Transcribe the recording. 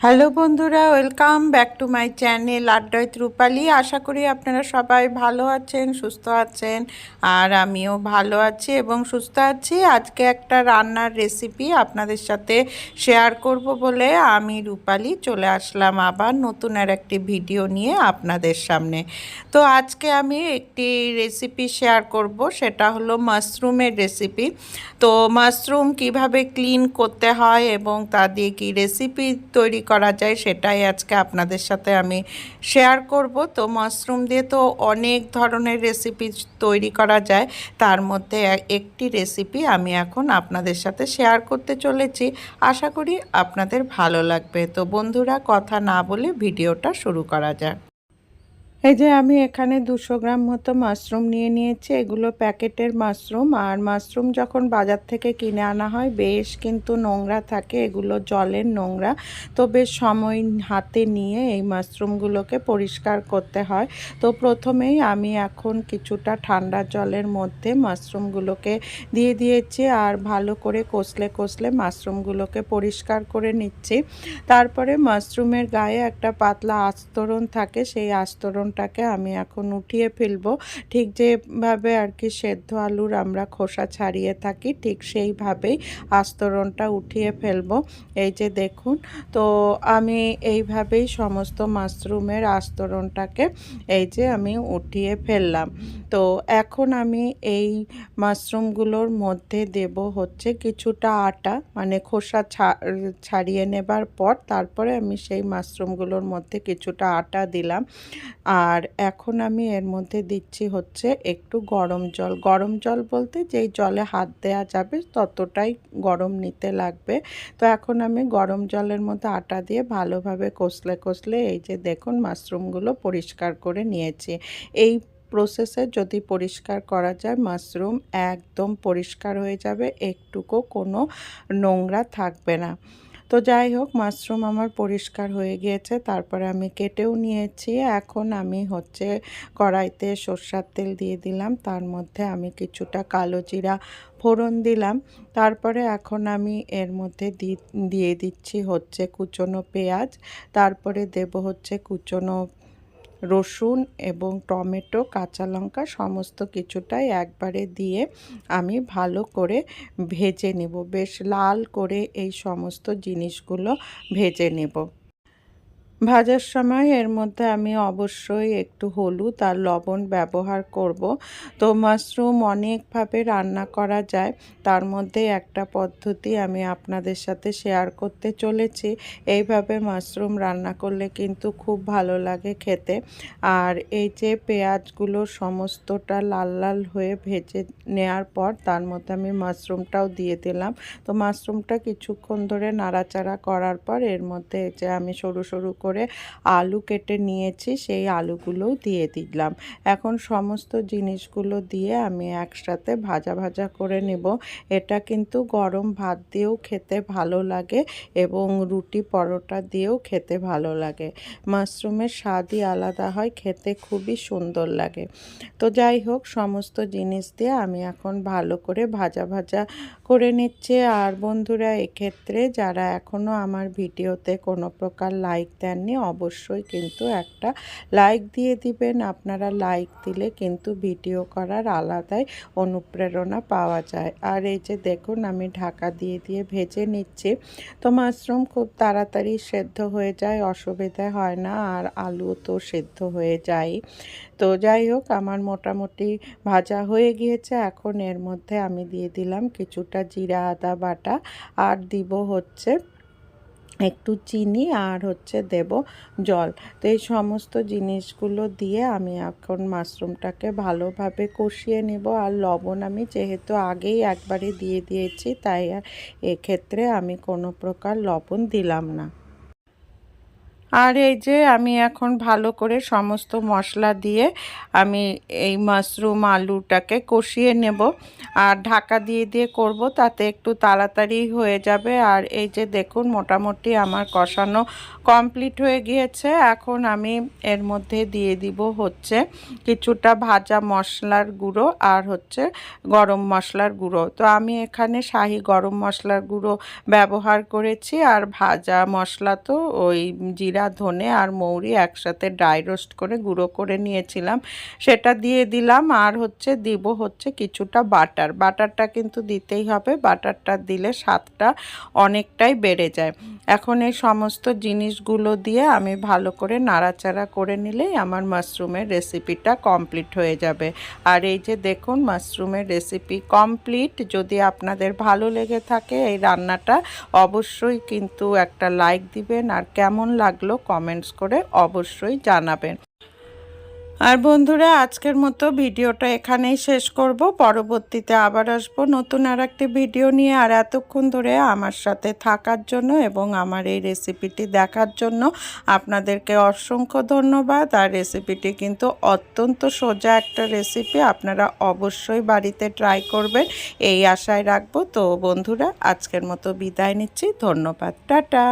Hello বন্ধুরা, welcome back to my channel আড্ডায় রূপালী। আশা করি আপনারা সবাই ভালো আছেন, সুস্থ আছেন। আর আমিও ভালো আছি এবং সুস্থ আছি। আজকে একটা রান্নার রেসিপি আপনাদের সাথে শেয়ার করব বলে আমি রূপালী চলে আসলাম আবার নতুন আর একটি ভিডিও নিয়ে আপনাদের সামনে। তো আজকে আমি একটি রেসিপি শেয়ার করব, সেটা হলো মাশরুমের রেসিপি। তো মাশরুম কিভাবে ক্লিন করতে হয় এবং তা দিয়ে কি রেসিপি তৈরি করা যায় সেটাই আজকে আপনাদের সাথে আমি শেয়ার করব। তো মাশরুম দিয়ে তো অনেক ধরনের রেসিপি তৈরি করা যায়, তার মধ্যে একটি রেসিপি আমি এখন আপনাদের সাথে শেয়ার করতে চলেছি। আশা করি আপনাদের ভালো লাগবে। তো বন্ধুরা, কথা না বলে ভিডিওটা শুরু করা যাক। এই যে আমি এখানে 200 গ্রাম মতো মাশরুম নিয়ে নিয়েছি। এগুলো প্যাকেটের মাশরুম। আর মাশরুম যখন বাজার থেকে কিনে আনা হয় বেশ কিন্তু নোংরা থাকে, এগুলো জলের নোংরা। তো বেশ সময় হাতে নিয়ে এই মাশরুমগুলোকে পরিষ্কার করতে হয়। তো প্রথমেই আমি এখন কিছুটা ঠান্ডা জলের মধ্যে মাশরুমগুলোকে দিয়ে দিয়েছি আর ভালো করে কষলে কষলে মাশরুমগুলোকে পরিষ্কার করে নিচ্ছি। তারপরে মাশরুমের গায়ে একটা পাতলা আস্তরণ থাকে, সেই আস্তরণটাকে আমি এখন উঠিয়ে ফেলবো। ঠিক যেভাবে আর কি সেদ্ধ আলুর আমরা খোসা ছাড়িয়ে থাকি, ঠিক সেইভাবেই আস্তরণটা উঠিয়ে ফেলবো। এই যে দেখুন, তো আমি এইভাবেই সমস্ত মাশরুমের আস্তরণটাকে এই যে আমি উঠিয়ে ফেললাম। তো এখন আমি এই মাশরুমগুলোর মধ্যে দেব হচ্ছে কিছুটা আটা, মানে খোসা ছাড়িয়ে নেবার পর তারপরে আমি সেই মাশরুমগুলোর মধ্যে কিছুটা আটা দিলাম। আর এখন আমি এর মধ্যে দিচ্ছি হচ্ছে একটু গরম জল। গরম জল বলতে যেই জলে হাত দেওয়া যাবে ততটাই গরম নিতে লাগবে। তো এখন আমি গরম জলের মধ্যে আটা দিয়ে ভালোভাবে কষলে কষলে এই যে দেখুন মাশরুমগুলো পরিষ্কার করে নিয়েছি। এই প্রসেসে যদি পরিষ্কার করা যায় মাশরুম একদম পরিষ্কার হয়ে যাবে, একটুকু কোনো নোংরা থাকবে না। তো যাই হোক, মাশরুম আমার পরিষ্কার হয়ে গিয়েছে, তারপরে আমি কেটেও নিয়েছি। এখন আমি হচ্ছে কড়াইতে সর্ষের তেল দিয়ে দিলাম, তার মধ্যে আমি কিছুটা কালো জিরা ফোড়ন দিলাম। তারপরে এখন আমি এর মধ্যে দিয়ে দিচ্ছি হচ্ছে কুচনো পেঁয়াজ, তারপরে দেব হচ্ছে কুচনো রসুন এবং টমেটো, কাঁচা লঙ্কা সমস্ত কিছুটাই একবারে দিয়ে আমি ভালো করে ভেজে নেব। বেশ লাল করে এই সমস্ত জিনিসগুলো ভেজে নেব। ভাজার সময় এর মধ্যে আমি অবশ্যই একটু হলুদ আর লবণ ব্যবহার করব। তো মাশরুম অনেকভাবে রান্না করা যায়, তার মধ্যে একটা পদ্ধতি আমি আপনাদের সাথে শেয়ার করতে চলেছি। এইভাবে মাশরুম রান্না করলে কিন্তু খুব ভালো লাগে খেতে। আর এই যে পেঁয়াজগুলো সমস্তটা লাল লাল হয়ে ভেজে নেওয়ার পর তার মধ্যে আমি মাশরুমটাও দিয়ে দিলাম। তো মাশরুমটা কিছুক্ষণ ধরে নাড়াচাড়া করার পর এর মধ্যে যে আমি সরু সরু করে আলু কেটে নিয়েছি সেই আলুগুলোও দিয়ে দিলাম। এখন সমস্ত জিনিসগুলো দিয়ে আমি একসাথে ভাজা ভাজা করে নেব। এটা কিন্তু গরম ভাত দিয়েও খেতে ভালো লাগে এবং রুটি পরোটা দিয়েও খেতে ভালো লাগে। মাশরুমের স্বাদই আলাদা হয়, খেতে খুবই সুন্দর লাগে। তো যাই হোক, সমস্ত জিনিস দিয়ে আমি এখন ভালো করে ভাজা ভাজা করে নিচ্ছে। আর বন্ধুরা, এক্ষেত্রে যারা এখনও আমার ভিডিওতে কোনো প্রকার লাইক দেননি অবশ্যই কিন্তু একটা লাইক দিয়ে দিবেন। আপনারা লাইক দিলে কিন্তু ভিডিও করার আলাদাই অনুপ্রেরণা পাওয়া যায়। আর এই যে দেখুন, আমি ঢাকা দিয়ে দিয়ে ভেজে নিচ্ছি। তো মাশরুম খুব তাড়াতাড়ি সেদ্ধ হয়ে যায়, অসুবিধা হয় না, আর আলু তো সেদ্ধ হয়ে যায়। তো যাই হোক, আমার মোটামুটি ভাজা হয়ে গিয়েছে। এখন এর মধ্যে আমি দিয়ে দিলাম কিছুটা জিরা আদা বাটা, আর দিব হচ্ছে একটু চিনি, আর হচ্ছে দেব জল। তো এই সমস্ত জিনিসগুলো দিয়ে আমি এখন মাশরুমটাকে ভালোভাবে কষিয়ে নেব। আর লবণ আমি যেহেতু আগেই একবারে দিয়ে দিয়েছি, তাই আর এক্ষেত্রে আমি কোনো প্রকার লবণ দিলাম না। আর এই যে আমি এখন ভালো করে সমস্ত মশলা দিয়ে আমি এই মাশরুম আলুটাকে কষিয়ে নেব আর ঢাকা দিয়ে দিয়ে করব, তাতে একটু তাড়াতাড়ি হয়ে যাবে। আর এই যে দেখুন মোটামুটি আমার কষানো কমপ্লিট হয়ে গিয়েছে। এখন আমি এর মধ্যে দিয়ে দিব হচ্ছে কিছুটা ভাজা মশলার গুঁড়ো আর হচ্ছে গরম মশলার গুঁড়ো। তো আমি এখানে শাহি গরম মশলার গুঁড়ো ব্যবহার করেছি, আর ভাজা মশলা তো ওই জিরা ধনে আর মৌরি একসাথে ড্রাই রোস্ট করে গুঁড়ো করে নিয়েছিলাম, সেটা দিয়ে দিলাম। আর হচ্ছে দিব হচ্ছে কিছুটা বাটারটা কিন্তু দিতেই হবে, বাটারটা দিলে স্বাদটা অনেকটাই বেড়ে যায়। এখন এই সমস্ত জিনিসগুলো দিয়ে আমি ভালো করে নাড়াচাড়া করে নিলেই আমার মাশরুমের রেসিপিটা কমপ্লিট হয়ে যাবে। আর এই যে দেখুন মাশরুমের রেসিপি কমপ্লিট। যদি আপনাদের ভালো লেগে থাকে এই রান্নাটা, অবশ্যই কিন্তু একটা লাইক দিবেন, আর কেমন লাগলো কমেন্টস করে অবশ্যই জানাবেন। আর বন্ধুরা, আজকের মতো ভিডিওটা এখানেই শেষ করব। পরবর্তীতে আবার আসবো নতুন আর একটি ভিডিও নিয়ে। আর এতক্ষণ ধরে আমার সাথে থাকার জন্য এবং আমার এই রেসিপিটি দেখার জন্য আপনাদেরকে অসংখ্য ধন্যবাদ। আর রেসিপিটি কিন্তু অত্যন্ত সোজা একটা রেসিপি, আপনারা অবশ্যই বাড়িতে ট্রাই করবেন এই আশায় রাখবো। তো বন্ধুরা, আজকের মতো বিদায় নিচ্ছি। ধন্যবাদ, টাটা।